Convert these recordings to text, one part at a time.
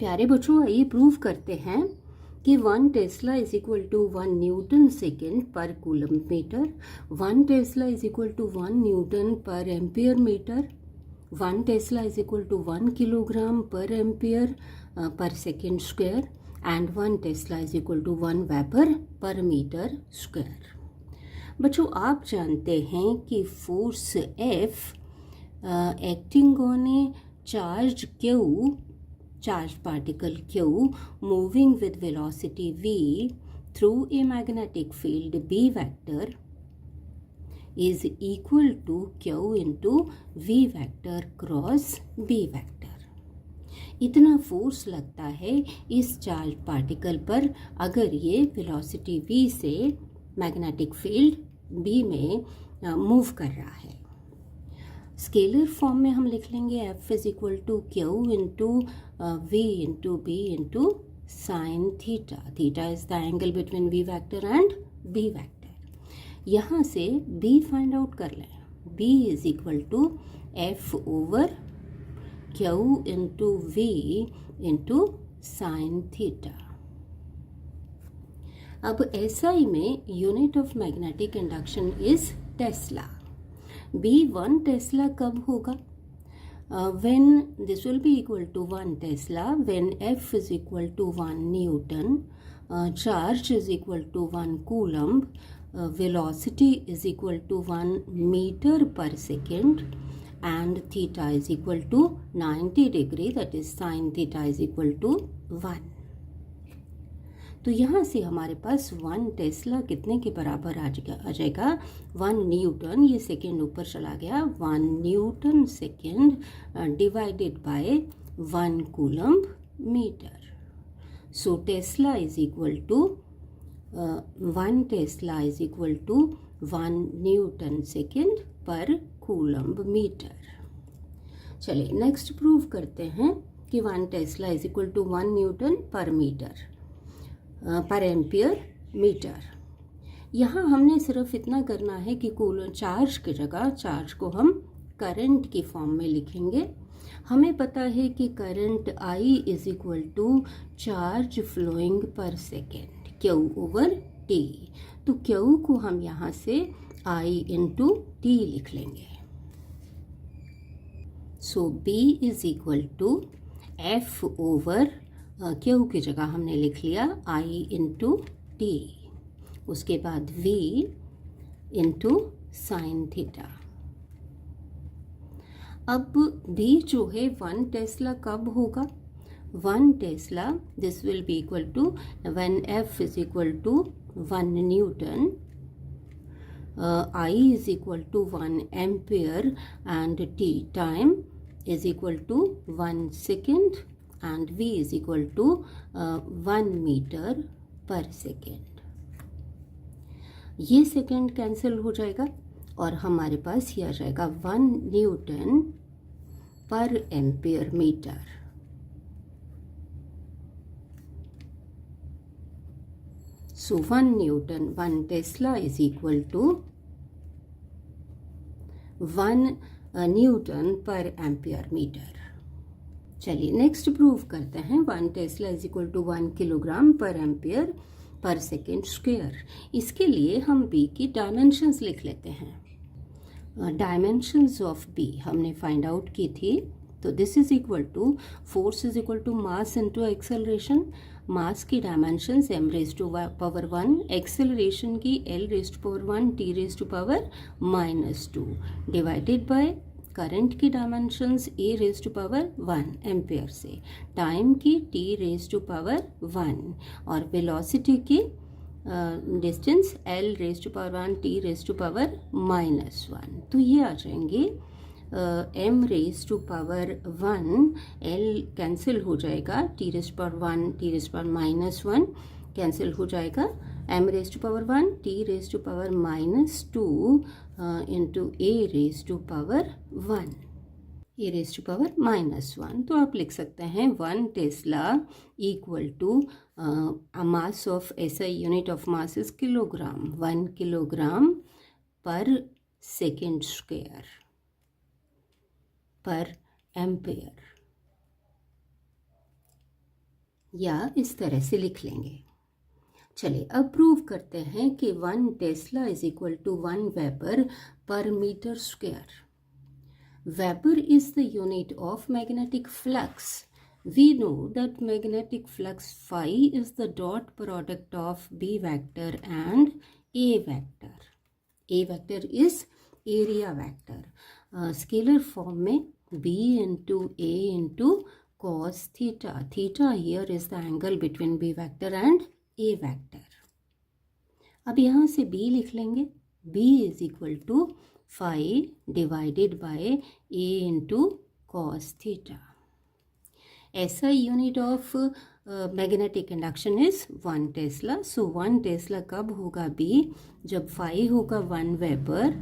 प्यारे बच्चों, आइए प्रूव करते हैं कि 1 tesla is equal to 1 newton second per coulomb metre, 1 tesla is equal to 1 newton per ampere metre, 1 tesla is equal to 1 kilogram per ampere per second square and 1 tesla is equal to 1 weber per metre square. बच्चों, आप जानते हैं कि force F acting on a charge Q, charged particle Q moving with velocity v through a magnetic field B vector is equal to Q into V vector cross B vector। इतना force लगता है इस charge particle पर अगर ये velocity v से magnetic field B में move कर रहा है। स्केलर फॉर्म में हम लिख लेंगे F is equal to Q into V into B into sine theta. Theta is the angle between V vector and B vector. यहाँ से B फाइंड आउट कर लें। B is equal to F over Q into V into sine theta. अब SI में unit of magnetic induction is tesla. B 1 tesla कब होगा? When this will be equal to 1 Tesla when F is equal to 1 Newton, charge is equal to 1 Coulomb, velocity is equal to 1 meter per second and theta is equal to 90 degree, that is sin theta is equal to 1। तो यहाँ से हमारे पास 1 Tesla कितने के बराबर आ जाएगा? 1 Newton, ये second ऊपर चला गया, 1 newton second divided by 1 coulomb metre. So tesla is equal to 1 tesla is equal to 1 newton second per coulomb metre. चलिए नेक्स्ट प्रूव करते हैं कि 1 tesla is equal to 1 newton per metre per ampere metre. यहाँ हमने सिर्फ इतना करना है कि कूलम चार्ज की जगह चार्ज को हम करंट की फॉर्म में लिखेंगे। हमें पता है कि current I is equal to charge flowing per second Q over T। तो Q को हम यहाँ से I इंटू T लिख लेंगे। So B is equal to F over Q की जगह हमने लिख लिया I इंटू T, उसके बाद V इंटू साइन थीटा। अब B जो है 1 टेस्ला कब होगा? 1 tesla this will be equal to when F is equal to 1 newton, I is equal to 1 ampere and T time is equal to 1 second and V is equal to 1 metre per second. ये second cancel हो जाएगा और हमारे पास ये आ जाएगा 1 newton per ampere metre. So 1 newton 1 tesla is equal to 1 newton per ampere metre. चलिए next prove करते हैं 1 tesla is equal to 1 kilogram per ampere per second square. इसके लिए हम B की डायमेंशंस लिख लेते हैं। डायमेंशंस ऑफ B हमने फाइंड आउट की थी, तो this is equal to force is equal to mass into acceleration. Mass की dimensions m raise to power 1, acceleration की l raise to power 1 t raise to power -2 divided by current की dimensions a raise to power 1 ampere से, time की t raise to power 1 और velocity की distance l raise to power 1 t raise to power -1। तो ये आ जाएंगे m raise to power 1, l cancel हो जाएगा, t raise to power 1 t raise to power -1 cancel हो जाएगा, m raise to power 1 t raise to power -2 into a raise to power 1 a raise to power -1। तो आप लिख सकते हैं 1 tesla equal to mass of SI unit of mass is kilogram, 1 kilogram per second square per ampere. या इस तरह से लिख लेंगे। चलिए अब प्रूव करते हैं कि 1 tesla is equal to 1 weber per metre square. Weber is the unit of magnetic flux. We know that magnetic flux phi is the dot product of B vector and A vector. A vector is area vector. Scalar form में B into A into cos theta. Theta here is the angle between B vector and A vector. अब यहाँ से B लिख लेंगे। B is equal to phi divided by A into cos theta. SI unit of magnetic induction is 1 Tesla. So 1 Tesla कब होगा B? जब phi होगा 1 Weber.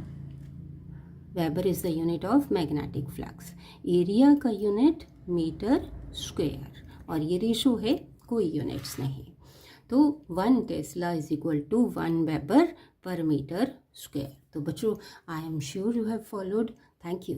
Weber is the unit of magnetic flux. Area का unit metre square और ये ratio है, कोई units नहीं। तो 1 tesla is equal to 1 weber per metre square. तो बच्चों, I am sure you have followed. Thank you.